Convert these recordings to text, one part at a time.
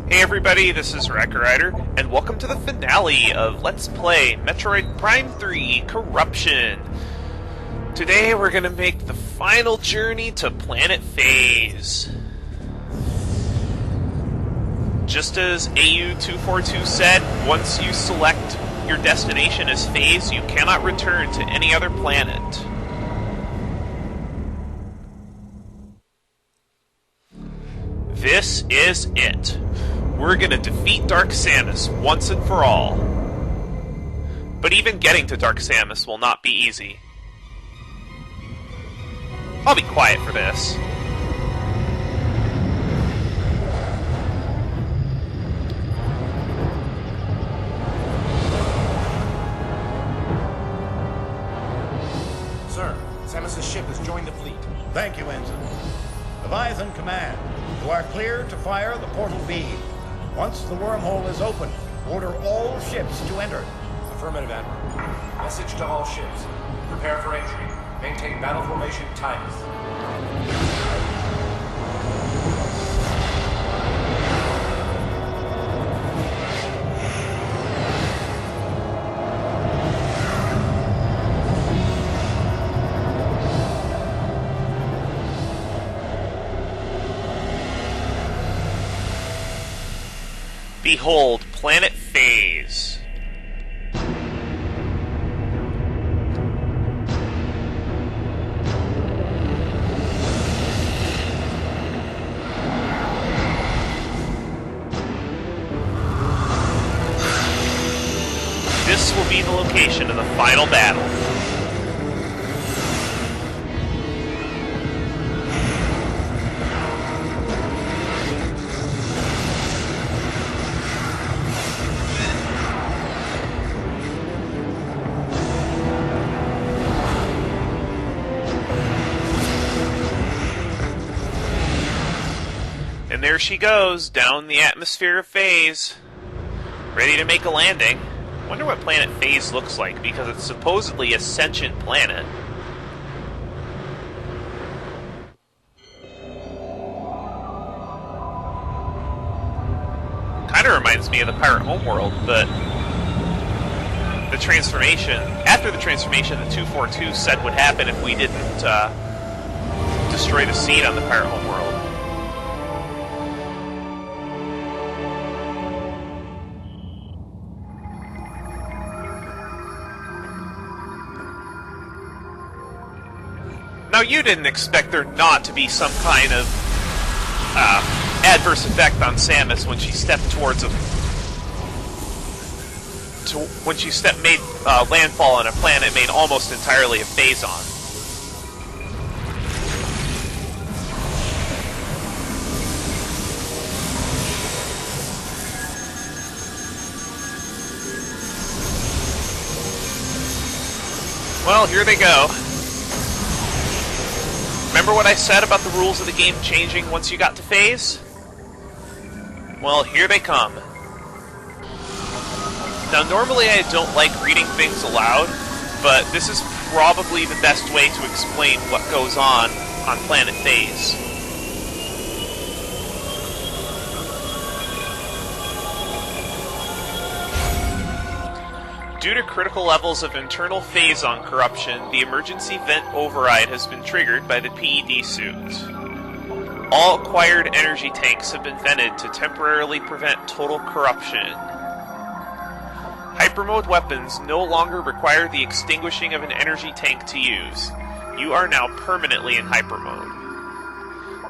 Hey everybody, this is Wrecker Rider, and welcome to the finale of Let's Play Metroid Prime 3 Corruption. Today we're going to make the final journey to planet Phaaze. Just as AU242 said, once you select your destination as Phaaze, you cannot return to any other planet. This is it. We're gonna defeat Dark Samus once and for all. But even getting to Dark Samus will not be easy. I'll be quiet for this. Sir, Samus' ship has joined the fleet. Thank you, Ensign. The Phaaze in command. You are clear to fire the portal beam. Once the wormhole is open, order all ships to enter. Affirmative, Admiral. Message to all ships. Prepare for entry. Maintain battle formation timeless. Behold, planet Phaaze. This will be the location of the final battle. And there she goes, down the atmosphere of Phaaze, ready to make a landing. Wonder what planet Phaaze looks like, because it's supposedly a sentient planet. Kinda reminds me of the Pirate Homeworld, but the transformation, after the transformation that 242 said would happen if we didn't destroy the seed on the Pirate Homeworld. Now, you didn't expect there not to be some kind of adverse effect on Samus when she stepped towards a... when she made landfall on a planet made almost entirely of Phazon. Well, here they go. Remember what I said about the rules of the game changing once you got to Phaaze? Well, here they come. Now, normally I don't like reading things aloud, but this is probably the best way to explain what goes on planet Phaaze. Due to critical levels of internal Phazon corruption, the emergency vent override has been triggered by the PED suit. All acquired energy tanks have been vented to temporarily prevent total corruption. Hypermode weapons no longer require the extinguishing of an energy tank to use. You are now permanently in Hypermode.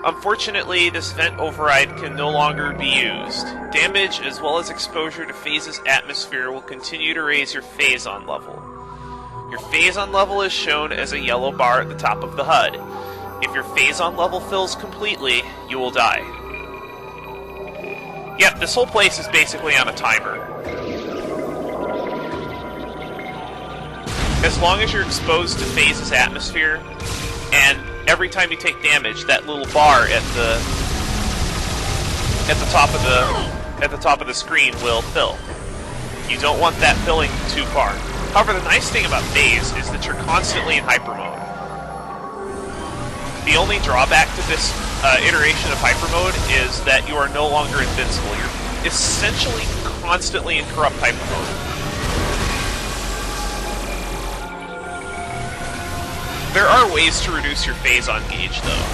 Unfortunately, this vent override can no longer be used. Damage as well as exposure to Phaze's atmosphere will continue to raise your Phazon level. Your Phazon level is shown as a yellow bar at the top of the HUD. If your Phazon level fills completely, you will die. Yep, this whole place is basically on a timer. As long as you're exposed to Phaze's atmosphere, and every time you take damage, that little bar at the top of the screen will fill. You don't want that filling too far. However, the nice thing about Phaaze is that you're constantly in hyper mode. The only drawback to this iteration of Hypermode is that you are no longer invincible. You're essentially constantly in corrupt Hypermode. There are ways to reduce your Phaaze gauge, though.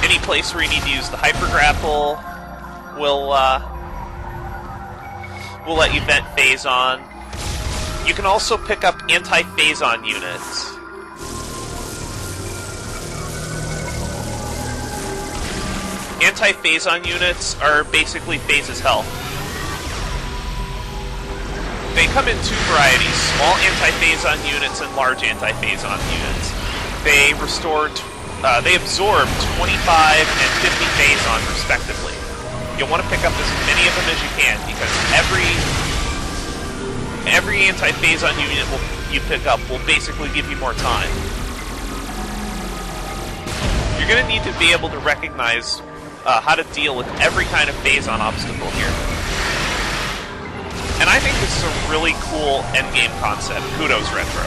Any place where you need to use the Hyper Grapple will let you vent Phaaze. You can also pick up anti-Phaaze units. Anti-Phaaze units are basically Phaaze's health. They come in two varieties, small anti-Phaaze units and large anti-Phaaze units. They absorb 25 and 50 Phaaze respectively. You'll want to pick up as many of them as you can, because every anti-Phaaze unit you pick up will basically give you more time. You're going to need to be able to recognize how to deal with every kind of Phaaze obstacle here. And I think this is a really cool endgame concept. Kudos, Retro.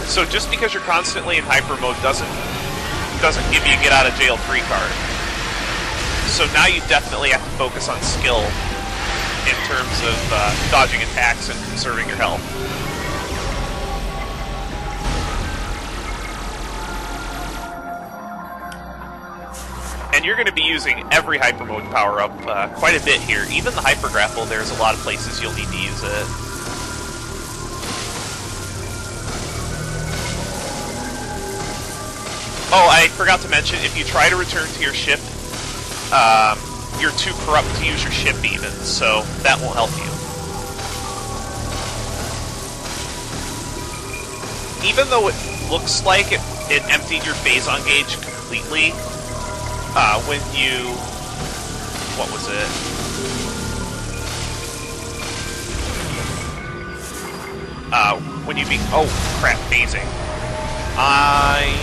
So just because you're constantly in hyper mode doesn't give you a get out of jail free card. So now you definitely have to focus on skill in terms of dodging attacks and conserving your health. And you're going to be using every hyper mode power up quite a bit here. Even the hyper grapple, there's a lot of places you'll need to use it. Oh, I forgot to mention, if you try to return to your ship, you're too corrupt to use your ship even, so that won't help you. Even though it looks like it emptied your Phaaze gauge completely, when you... what was it? When you oh, crap, phasing. I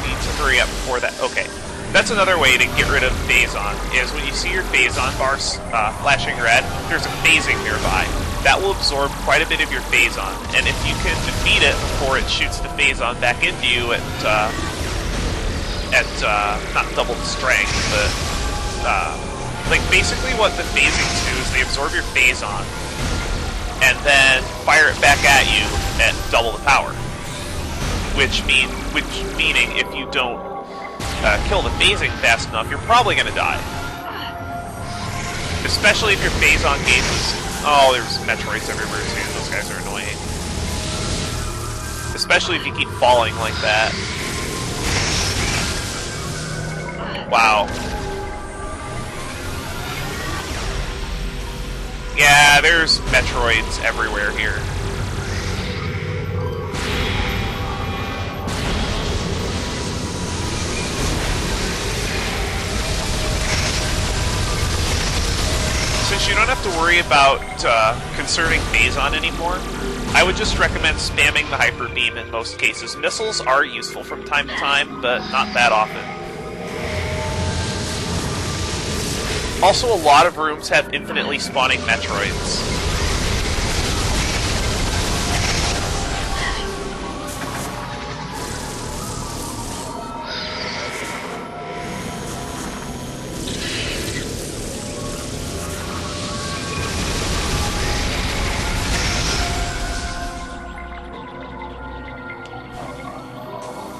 need to hurry up before that. Okay. That's another way to get rid of Phaaze, is when you see your Phaaze bar flashing red, there's a phasing nearby. That will absorb quite a bit of your Phaaze, and if you can defeat it before it shoots the Phaaze back into you at not double the strength, but like basically what the phasings do is they absorb your Phaaze and then fire it back at you at double the power. Meaning if you don't kill the phasing fast enough, you're probably going to die. Especially if your Phaaze gauge is... Oh, there's Metroids everywhere too. Those guys are annoying. Especially if you keep falling like that. Wow. Yeah, there's Metroids everywhere here. Since you don't have to worry about conserving Phaaze anymore, I would just recommend spamming the Hyper Beam in most cases. Missiles are useful from time to time, but not that often. Also, a lot of rooms have infinitely spawning Metroids.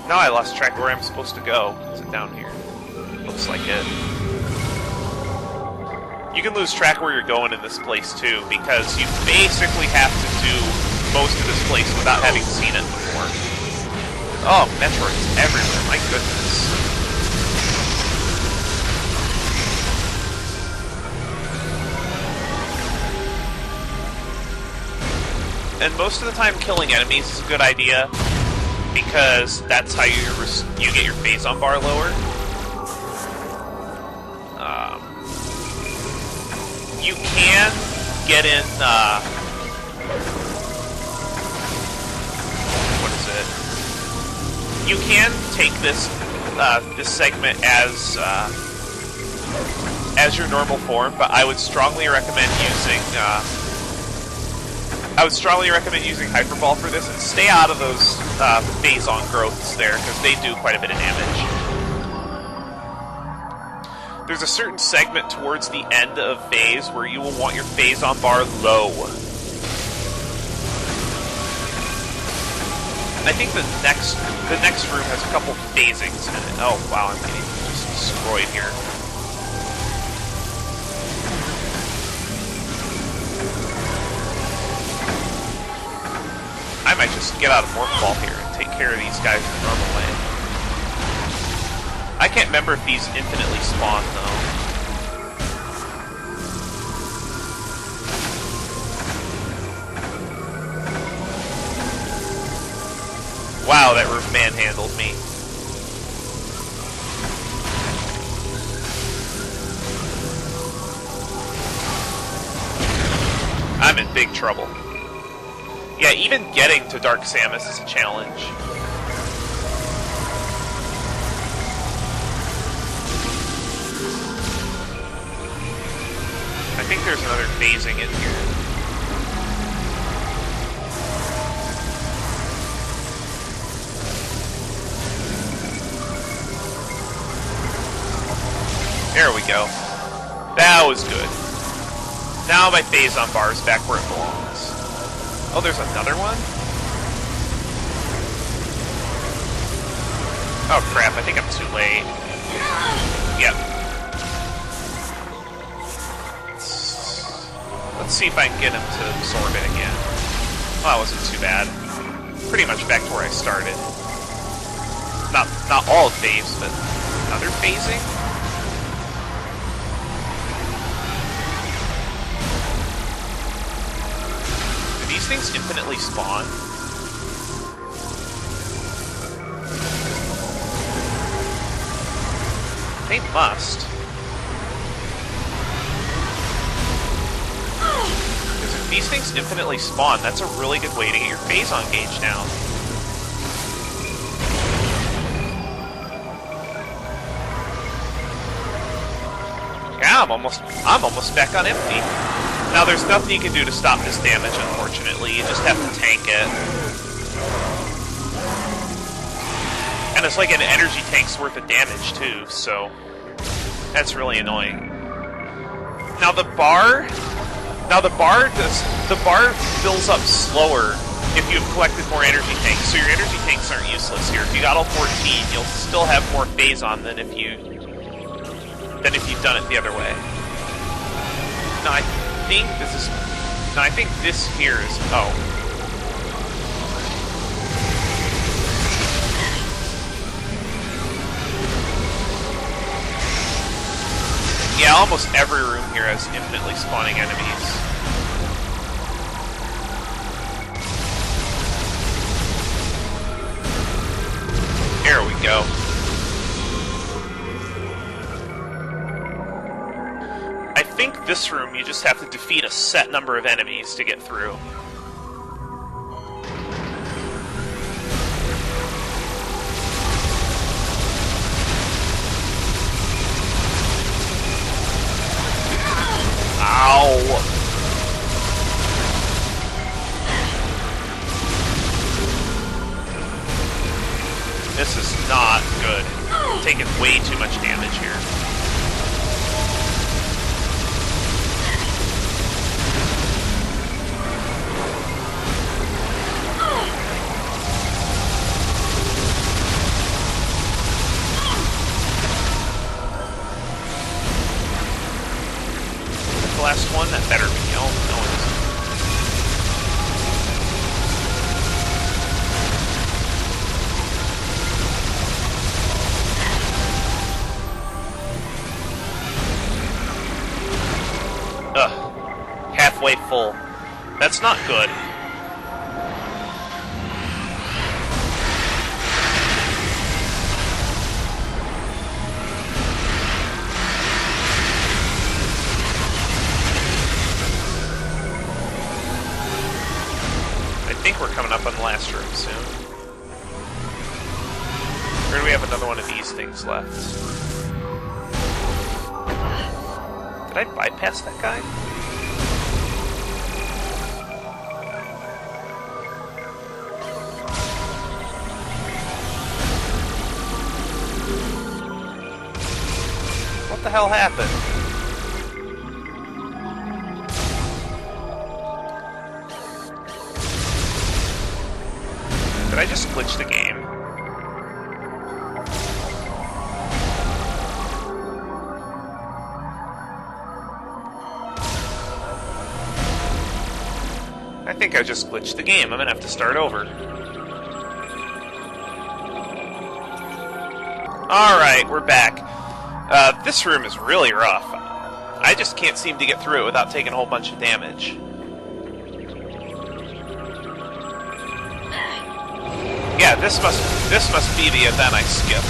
Now I lost track of where I'm supposed to go. Is it down here? Looks like it. You can lose track of where you're going in this place too, because you basically have to do most of this place without having seen it before. Oh, Metroids everywhere, my goodness. And most of the time killing enemies is a good idea, because that's how you get your Phaaze bar lower. You can get in, what is it? You can take this this segment as your normal form, but I would strongly recommend using Hyperball for this, and stay out of those Phaaze growths there, because they do quite a bit of damage. There's a certain segment towards the end of Phaaze where you will want your Phaaze bar low. And I think the next room has a couple phasings in it. Oh wow, I'm getting just destroyed here. I might just get out of Morph Ball here and take care of these guys the normal way. I can't remember if these infinitely spawn, though. Wow, that room manhandled me. I'm in big trouble. Yeah, even getting to Dark Samus is a challenge. I think there's another phasing in here. There we go. That was good. Now my Phaaze bar's back where it belongs. Oh, there's another one? Oh crap, I think I'm too late. Yep. Let's see if I can get him to absorb it again. Well, that wasn't too bad. Pretty much back to where I started. Not all of Phaaze, but another phasing? These things infinitely spawn? They must. Because if these things infinitely spawn, that's a really good way to get your Phaaze gauge down. Yeah, I'm almost back on empty. Now, there's nothing you can do to stop this damage, unfortunately. You just have to tank it. And it's like an energy tank's worth of damage, too, so that's really annoying. Now, the bar fills up slower if you've collected more energy tanks, so your energy tanks aren't useless here. If you got all 14, you'll still have more Phaaze than if you've done it the other way. Now, I think this here is... Oh. Yeah, almost every room here has infinitely spawning enemies. There we go. I think this room, you just have to defeat a set number of enemies to get through. Ow! This is not good. I'm taking way too much damage here. Last one, that better be. No, no it isn't. Ugh. Halfway full. That's not good. I think we're coming up on the last room soon. Or do we have another one of these things left. Did I bypass that guy? What the hell happened? Did I just glitch the game? I think I just glitched the game. I'm gonna have to start over. Alright, we're back. This room is really rough. I just can't seem to get through it without taking a whole bunch of damage. Yeah, this must be the event I skipped.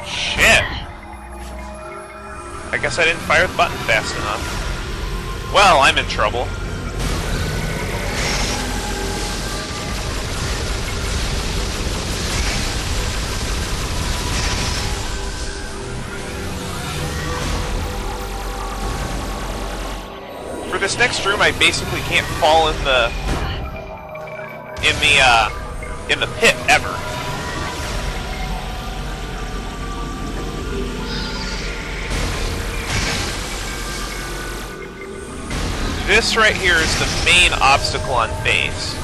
Shit. I guess I didn't fire the button fast enough. Well, I'm in trouble. For this next room, I basically can't fall in the pit ever. This right here is the main obstacle on Phaaze.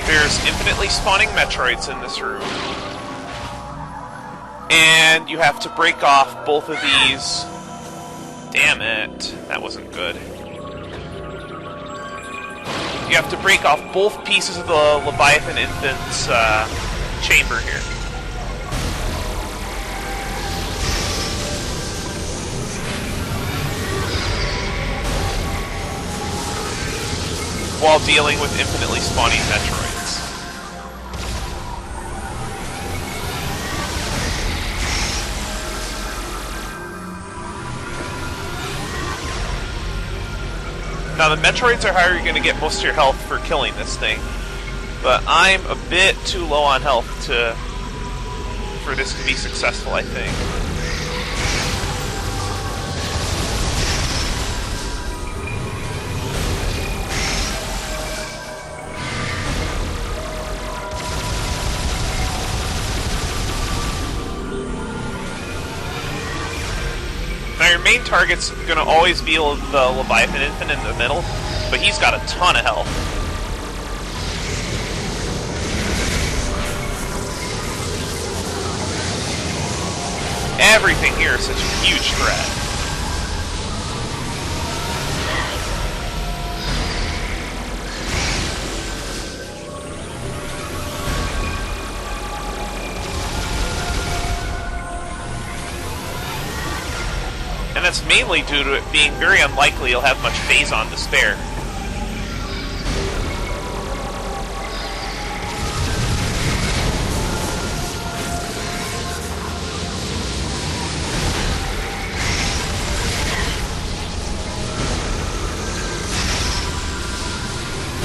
There's infinitely spawning Metroids in this room. And you have to break off both of these. Damn it. That wasn't good. You have to break off both pieces of the Leviathan Infant's chamber here. While dealing with infinitely spawning Metroids. Now the Metroids are how you're going to get most of your health for killing this thing, but I'm a bit too low on health for this to be successful, I think. Now your main target's going to always be the Leviathan Infant in the middle, but he's got a ton of health. Everything here is such a huge threat. And that's mainly due to it being very unlikely you'll have much Phaaze on to spare.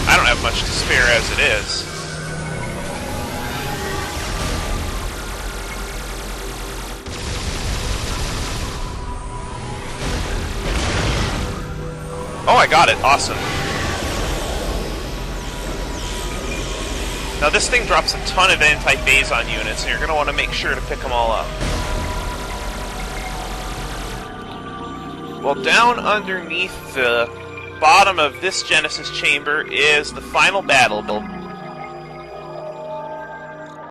I don't have much to spare as it is. Oh, I got it. Awesome. Now this thing drops a ton of anti-Phaaze on units, and you're going to want to make sure to pick them all up. Well, down underneath the bottom of this Genesis chamber is the final battle build.